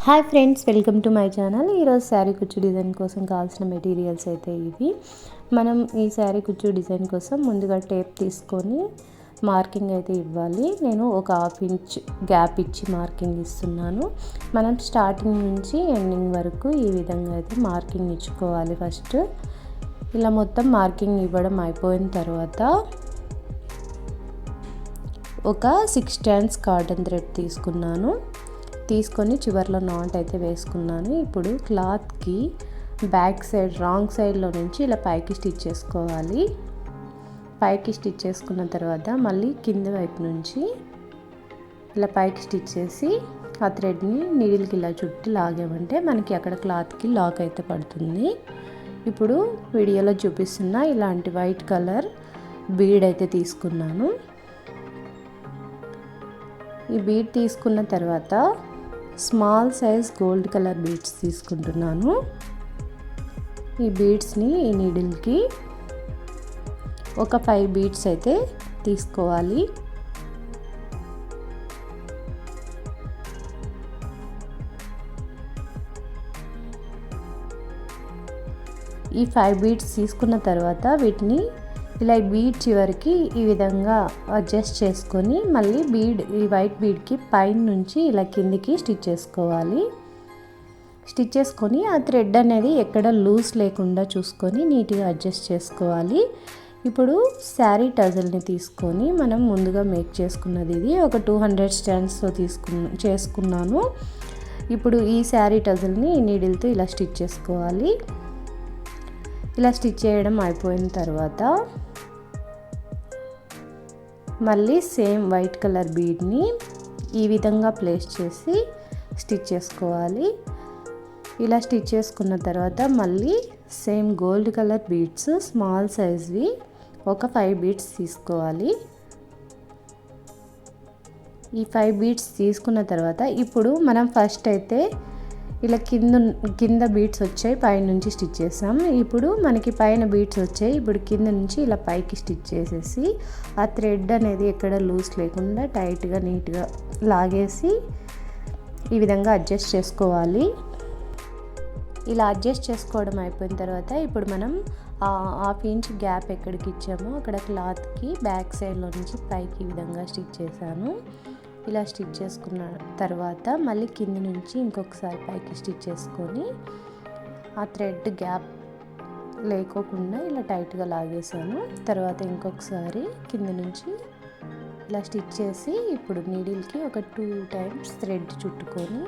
Hi friends, welcome to my channel. ఈరోజు శారీ కుచ్చు design కోసం కావాల్సిన మెటీరియల్స్ అయితే ఇవి. మనం ఈ శారీ కుచ్చు డిజైన్ కోసం ముందుగా టేప్ తీసుకొని మార్కింగ్ అయితే ఇవ్వాలి. నేను ఒక 1/2 ఇంచ్ గ్యాప్ ఇచ్చి మార్కింగ్ ఇస్తున్నాను. మనం స్టార్టింగ్ నుంచి ఎండింగ్ వరకు ఈ విధంగా అయితే మార్కింగ్ ఇచ్చుకోవాలి. ఫస్ట్ ఇలా మొత్తం మార్కింగ్ ఇవ్వడం అయిపోయిన తర్వాత ఒక 6 strands కాటన్ థ్రెడ్ తీసుకొని చివర్లో నాట్ అయితే వేసుకున్నాను. ఇప్పుడు క్లాత్కి బ్యాక్ సైడ్ రాంగ్ సైడ్లో నుంచి ఇలా పైకి స్టిచ్ చేసుకోవాలి. పైకి స్టిచ్ చేసుకున్న తర్వాత మళ్ళీ కింద వైపు నుంచి ఇలా పైకి స్టిచ్ చేసి ఆ థ్రెడ్ని నీడిల్కి ఇలా చుట్టి లాగామంటే మనకి అక్కడ క్లాత్కి లాక్ అయితే పడుతుంది. ఇప్పుడు వీడియోలో చూపిస్తున్న ఇలాంటి వైట్ కలర్ బీడ్ అయితే తీసుకున్నాను. ఈ బీడ్ తీసుకున్న తర్వాత small size gold colour beads తీసుకుంటున్నాను. ఈ బీడ్స్ని ఈ నీడిల్కి ఒక 5 బీడ్స్ అయితే తీసుకోవాలి. ఈ 5 బీడ్స్ తీసుకున్న తర్వాత వీటిని ఇలా బీడ్ చివరికి ఈ విధంగా అడ్జస్ట్ చేసుకొని మళ్ళీ ఈ వైట్ బీడ్కి పైన నుంచి ఇలా కిందికి స్టిచ్ చేసుకోవాలి. స్టిచ్ చేసుకొని ఆ థ్రెడ్ అనేది ఎక్కడ లూజ్ లేకుండా చూసుకొని నీట్గా అడ్జస్ట్ చేసుకోవాలి. ఇప్పుడు శారీ టజల్ని తీసుకొని మనం ముందుగా మేక్ చేసుకున్నది ఇది ఒక 200 strandsతో చేసుకున్నాను. ఇప్పుడు ఈ శారీ టజల్ని నీడిల్తో ఇలా స్టిచ్ చేసుకోవాలి. ఇలా స్టిచ్ చేయడం అయిపోయిన తర్వాత మళ్ళీ సేమ్ వైట్ కలర్ బీడ్ని ఈ విధంగా ప్లేస్ చేసి స్టిచ్ చేసుకోవాలి. ఇలా స్టిచ్ చేసుకున్న తర్వాత మళ్ళీ same gold colour beads small సైజ్వి ఒక 5 బీడ్స్ తీసుకోవాలి. ఈ 5 బీడ్స్ తీసుకున్న తర్వాత ఇప్పుడు మనం ఫస్ట్ అయితే ఇలా కింద బీడ్స్ వచ్చాయి, పైన నుంచి స్టిచ్ చేసాం. ఇప్పుడు మనకి పైన బీడ్స్ వచ్చాయి. ఇప్పుడు కింద నుంచి ఇలా పైకి స్టిచ్ చేసేసి ఆ థ్రెడ్ అనేది ఎక్కడ లూజ్ లేకుండా టైట్గా నీట్గా లాగేసి ఈ విధంగా అడ్జస్ట్ చేసుకోవాలి. ఇలా అడ్జస్ట్ చేసుకోవడం అయిపోయిన తర్వాత ఇప్పుడు మనం 1/2 ఇంచ్ గ్యాప్ ఎక్కడికి ఇచ్చామో అక్కడ క్లాత్కి బ్యాక్ సైడ్లో నుంచి పైకి ఈ విధంగా స్టిచ్ చేశాను. ఇలా స్టిచ్ చేసుకున్న తర్వాత మళ్ళీ కింద నుంచి ఇంకొకసారి పైకి స్టిచ్ చేసుకొని ఆ థ్రెడ్ గ్యాప్ లేకోకుండా ఇలా టైట్గా లాగేసాను. తర్వాత ఇంకొకసారి కింద నుంచి ఇలా స్టిచ్ చేసి ఇప్పుడు నీడిల్కి ఒక 2 times థ్రెడ్ చుట్టుకొని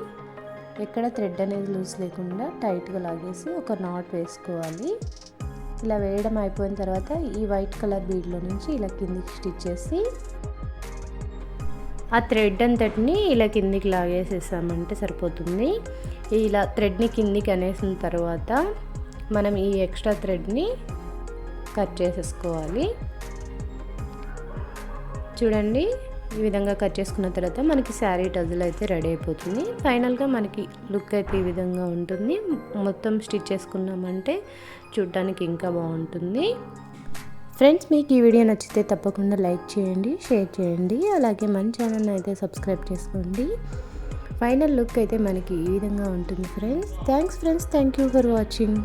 ఎక్కడ థ్రెడ్ అనేది లూజ్ లేకుండా టైట్గా లాగేసి ఒక నాట్ వేసుకోవాలి. ఇలా వేయడం అయిపోయిన తర్వాత ఈ వైట్ కలర్ బీడ్లో నుంచి ఇలా కిందికి స్టిచ్ చేసి ఆ థ్రెడ్ అంతటిని ఇలా కిందికి లాగేసేసామంటే సరిపోతుంది. ఇలా థ్రెడ్ని కిందికి అనేసిన తర్వాత మనం ఈ ఎక్స్ట్రా థ్రెడ్ని కట్ చేసేసుకోవాలి. చూడండి, ఈ విధంగా కట్ చేసుకున్న తర్వాత మనకి శారీ టజల్ అయితే రెడీ అయిపోతుంది. ఫైనల్గా మనకి లుక్ అయితే ఈ విధంగా ఉంటుంది. మొత్తం స్టిచ్ చేసుకున్నామంటే చూడడానికి ఇంకా బాగుంటుంది. ఫ్రెండ్స్, మీకు ఈ వీడియో నచ్చితే తప్పకుండా లైక్ చేయండి, షేర్ చేయండి, అలాగే మన ఛానల్ని అయితే సబ్స్క్రైబ్ చేసుకోండి. ఫైనల్ లుక్ అయితే మనకి ఈ విధంగా ఉంటుంది friends. Thanks friends, thank you for watching.